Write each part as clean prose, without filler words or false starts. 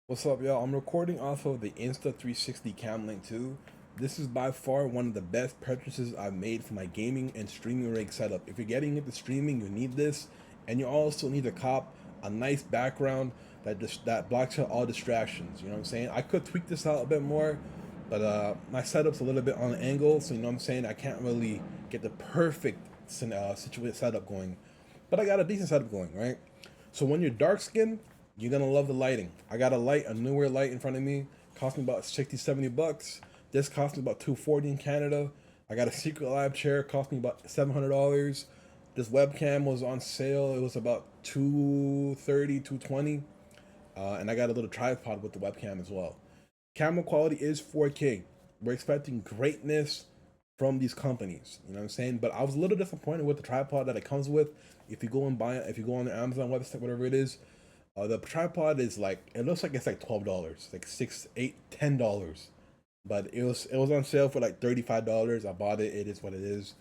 What's up, y'all? I'm recording off of the Insta360 Cam Link 2. This is by far one of the best purchases I've made for my gaming and streaming rig setup. If you're getting into streaming, you need this, and you also need to cop a nice background that blocks out all distractions. You know what I'm saying? I could tweak this out a bit more, but my setup's a little bit on an angle, so you know what I'm saying. I can't really get the perfect situated setup going, but I got a decent setup going, right? So when you're dark skinned, you're gonna love the lighting. I got a newer light in front of me. Cost me about 60, 70 bucks. This cost me about 240 in Canada. I got a Secret Lab chair, cost me about $700. This webcam was on sale. It was about 230, 220. And I got a little tripod with the webcam as well. Camera quality is 4K. We're expecting greatness from these companies. You know what I'm saying? But I was a little disappointed with the tripod that it comes with. If you go and buy it, if you go on the Amazon website, whatever it is, the tripod is like, it looks like it's like $12, like $6, $8, $10. But it was on sale for like $35. I bought it. It is what it is.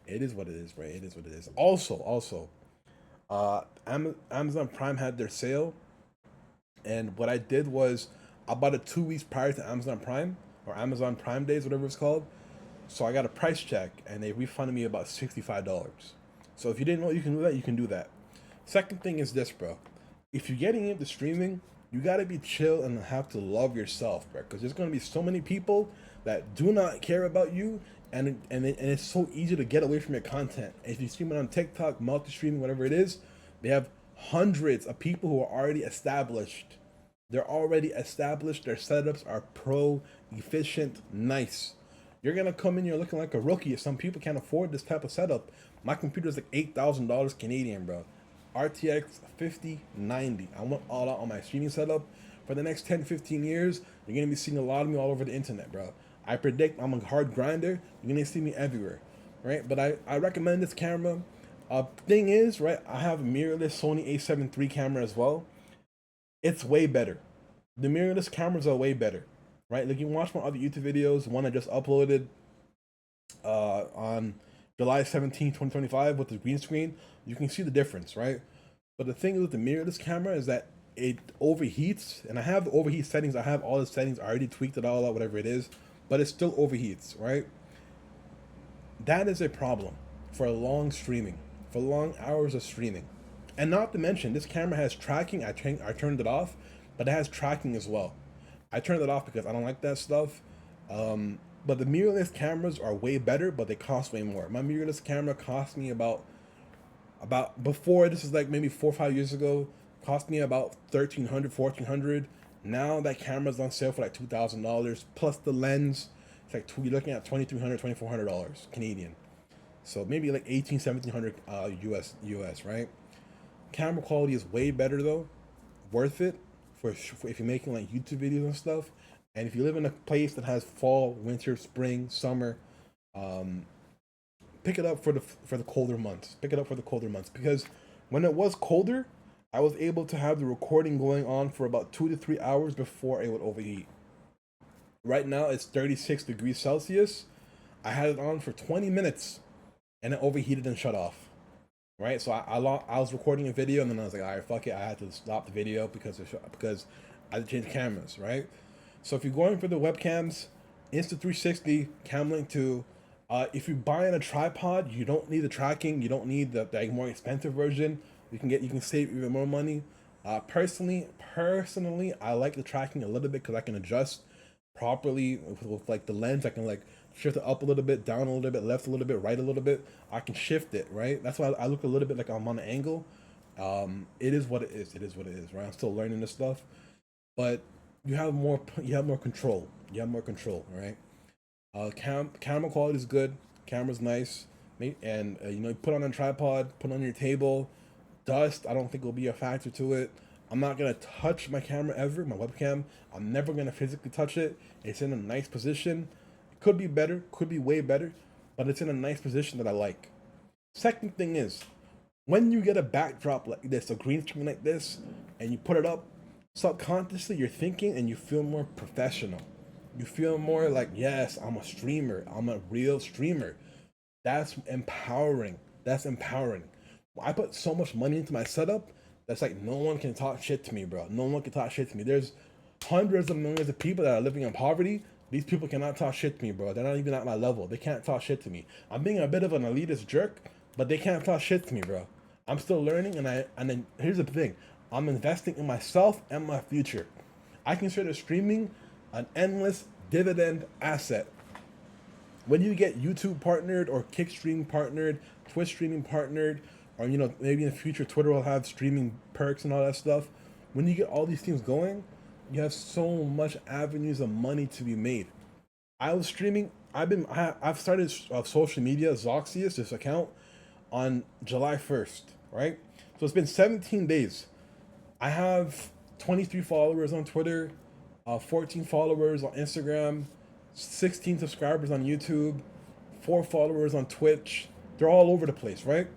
It is what it is, right? It is what it is. Also, Amazon Prime had their sale, and what I did was I bought it 2 weeks prior to Amazon Prime or Amazon Prime Days, whatever it's called. So I got a price check, and they refunded me about $65. So if you didn't know you can do that, you can do that. Second thing is this, bro. If you're getting into streaming, you gotta be chill and have to love yourself, bro. Because there's gonna be so many people that do not care about you, and it's so easy to get away from your content. If you stream it on TikTok, multi-streaming, whatever it is, they have hundreds of people who are already established. They're already established. Their setups are pro, efficient, nice. You're gonna come in here looking like a rookie. Some people can't afford this type of setup. My computer's like $8,000 Canadian, bro. RTX 5090. I went all out on my streaming setup. For the next 10, 15 years, you're gonna be seeing a lot of me all over the internet, bro. I predict I'm a hard grinder. You're gonna see me everywhere, right? But I recommend this camera. Thing is, right, I have a mirrorless Sony a7 III camera as well. It's way better. The mirrorless cameras are way better, right? Like you can watch my other YouTube videos. One I just uploaded on July 17th, 2025 with the green screen. You can see the difference, right? But the thing with the mirrorless camera is that it overheats, and I have the overheat settings. I have all the settings. I already tweaked it all out, whatever it is, but it still overheats, right? That is a problem for long streaming, for long hours of streaming. And not to mention, this camera has tracking. I turned it off, but it has tracking as well. I turned it off because I don't like that stuff. But the mirrorless cameras are way better, but they cost way more. My mirrorless camera cost me about before, this is like maybe 4 or 5 years ago, cost me about 1,300, 1,400. Now that camera's on sale for like $2,000 plus the lens. It's like you're looking at 2,300, $2,400 Canadian. So maybe like 18, 1,700 US, right? Camera quality is way better though, worth it for if you're making like YouTube videos and stuff. And if you live in a place that has fall, winter, spring, summer, um, pick it up for the colder months. Pick it up for the colder months because when it was colder, I was able to have the recording going on for about 2 to 3 hours before it would overheat. Right now it's 36 degrees Celsius. I had it on for 20 minutes and it overheated and shut off. Right, so I was recording a video and then I was like, all right, fuck it, I had to stop the video because I had to change cameras. Right, so if you're going for the webcams, Insta360, Camlink 2. If you're buying a tripod, you don't need the tracking. You don't need the more expensive version. You can save even more money. Personally, I like the tracking a little bit because I can adjust properly with like the lens. I can like shift it up a little bit, down a little bit, left a little bit, right a little bit. I can shift it, right? That's why I look a little bit like I'm on an angle. It is what it is. It is what it is, right? I'm still learning this stuff, but you have more control. You have more control, right? Camera quality is good. Camera's nice, and you know, you put on a tripod, put on your table. Dust, I don't think will be a factor to it. I'm not gonna touch my camera ever, my webcam. I'm never gonna physically touch it. It's in a nice position. It could be better, could be way better, but it's in a nice position that I like. Second thing is, when you get a backdrop like this, a green screen like this, and you put it up, subconsciously you're thinking and you feel more professional. You feel more like, yes, I'm a streamer. I'm a real streamer. That's empowering. That's empowering. I put so much money into my setup that's like no one can talk shit to me, bro. No one can talk shit to me. hundreds of millions of people that are living in poverty. These people cannot talk shit to me, bro. They're not even at my level. They can't talk shit to me. I'm being a bit of an elitist jerk, but they can't talk shit to me, bro. I'm still learning, and then here's the thing: I'm investing in myself and my future. I consider streaming an endless dividend asset. When you get YouTube partnered or Kick streaming partnered, Twitch streaming partnered, or maybe in the future Twitter will have streaming perks and all that stuff. When you get all these things going, you have so much avenues of money to be made. I was streaming. I've started social media Zhoxius, this account, on July 1st, right? So it's been 17 days. I have 23 followers on Twitter, 14 followers on Instagram, 16 subscribers on YouTube, 4 followers on Twitch. They're all over the place, right?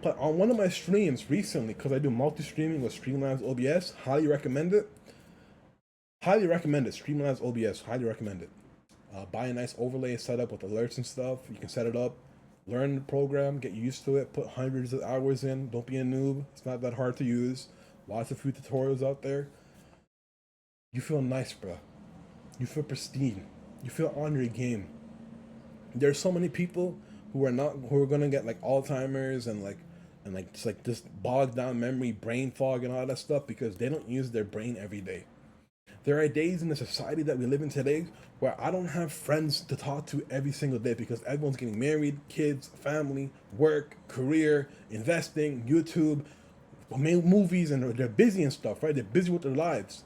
But on one of my streams recently, because I do multi-streaming with Streamlabs OBS, highly recommend it. Highly recommend it. Streamlabs OBS, highly recommend it. Buy a nice overlay setup with alerts and stuff. You can set it up, learn the program, get used to it, put hundreds of hours in. Don't be a noob. It's not that hard to use. Lots of free tutorials out there. You feel nice, bro. You feel pristine. You feel on your game. There's so many people who are gonna get like Alzheimer's and just like this bogged down memory, brain fog and all that stuff because they don't use their brain every day. There are days in the society that we live in today where I don't have friends to talk to every single day because everyone's getting married, kids, family, work, career, investing, YouTube, movies, and they're busy and stuff, right? They're busy with their lives.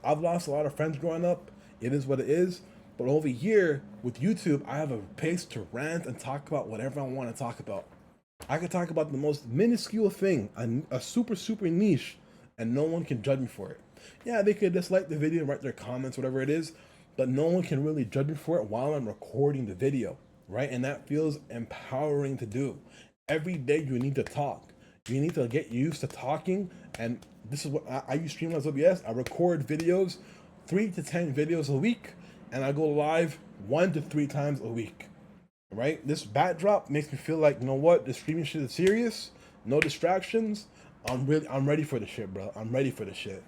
I've lost a lot of friends growing up. It is what it is. But over here with YouTube, I have a place to rant and talk about whatever I want to talk about. I could talk about the most minuscule thing, a super, super niche, and no one can judge me for it. Yeah, they could dislike the video and write their comments, whatever it is, but no one can really judge me for it while I'm recording the video, right? And that feels empowering to do. Every day you need to talk. You need to get used to talking, and this is what I use Streamlabs OBS. I record videos, 3 to 10 videos a week, and I go live 1 to 3 times a week, right? This backdrop makes me feel like, you know what, the streaming shit is serious, no distractions. I'm ready for the shit, bro. I'm ready for the shit.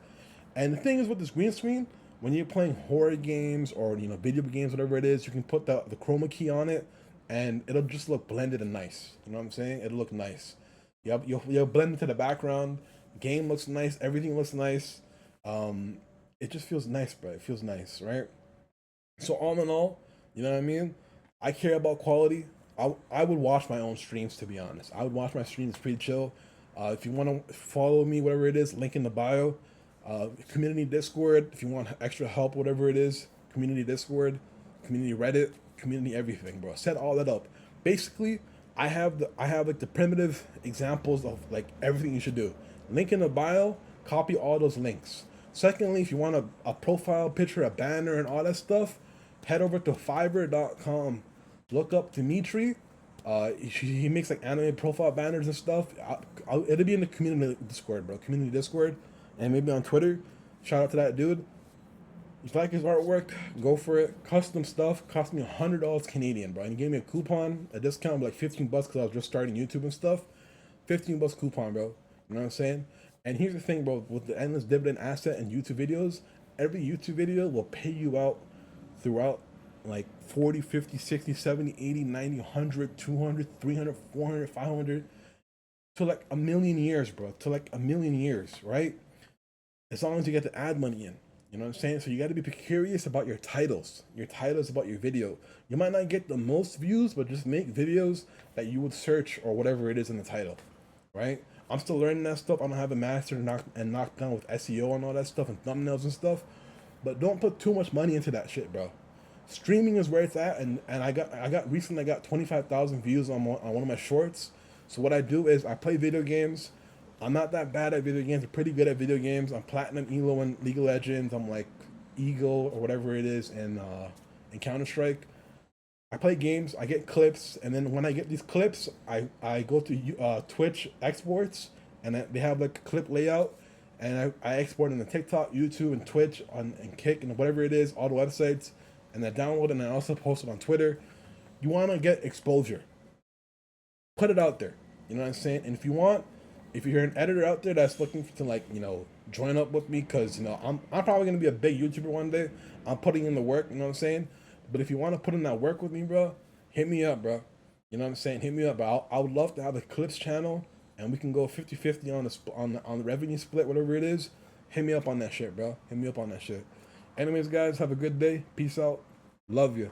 And the thing is with this green screen, when you're playing horror games or video games, whatever it is, you can put the chroma key on it, and it'll just look blended and nice. You know what I'm saying? It'll look nice. You'll blend into the background. Game looks nice. Everything looks nice. It just feels nice, bro. It feels nice, right? So all in all, you know what I mean? I care about quality. I would watch my own streams, to be honest. I would watch my streams pretty chill. If you want to follow me, whatever it is, link in the bio. Community Discord, if you want extra help, whatever it is. Community Discord, community Reddit, community everything, bro. Set all that up. Basically, I have like the primitive examples of like everything you should do. Link in the bio, copy all those links. Secondly, if you want a profile picture, a banner, and all that stuff, head over to Fiverr.com. Look up Dimitri. He makes like anime profile banners and stuff. It'll be in the community Discord, bro. Community Discord, and maybe on Twitter. Shout out to that dude. If you like his artwork, go for it. Custom stuff cost me $100 Canadian, bro. And he gave me a coupon, a discount of like $15 because I was just starting YouTube and stuff. $15 coupon, bro. You know what I'm saying? And here's the thing, bro. With the endless dividend asset and YouTube videos, every YouTube video will pay you out throughout like 40, 50, 60, 70, 80, 90, 100, 200, 300, 400, 500 to like a million years, bro. To like a million years, right? As long as you get the ad money in. You know what I'm saying? So you got to be curious about your titles. Your titles about your video. You might not get the most views, but just make videos that you would search or whatever it is in the title, right? I'm still learning that stuff. I don't have it mastered and knocked down with SEO and all that stuff and thumbnails and stuff. But don't put too much money into that shit, bro. Streaming is where it's at, and I got 25,000 views on one of my shorts. So what I do is I play video games. I'm not that bad at video games. I'm pretty good at video games. I'm platinum Elo in League of Legends. I'm like Eagle or whatever it is in Counter-Strike. I play games. I get clips, and then when I get these clips, I go to Twitch exports, and they have like a clip layout, and I export into TikTok, YouTube, and Twitch and Kick and whatever it is, all the websites, and I download it, and I also post it on Twitter. You want to get exposure. Put it out there. You know what I'm saying? And if you're an editor out there that's looking to like, join up with me, because you know I'm probably gonna be a big YouTuber one day. I'm putting in the work, you know what I'm saying? But if you want to put in that work with me, bro, hit me up, bro. You know what I'm saying? Hit me up. I would love to have a clips channel, and we can go 50-50 on the revenue split, whatever it is. Hit me up on that shit, bro. Hit me up on that shit. Anyways, guys, have a good day. Peace out. Love you.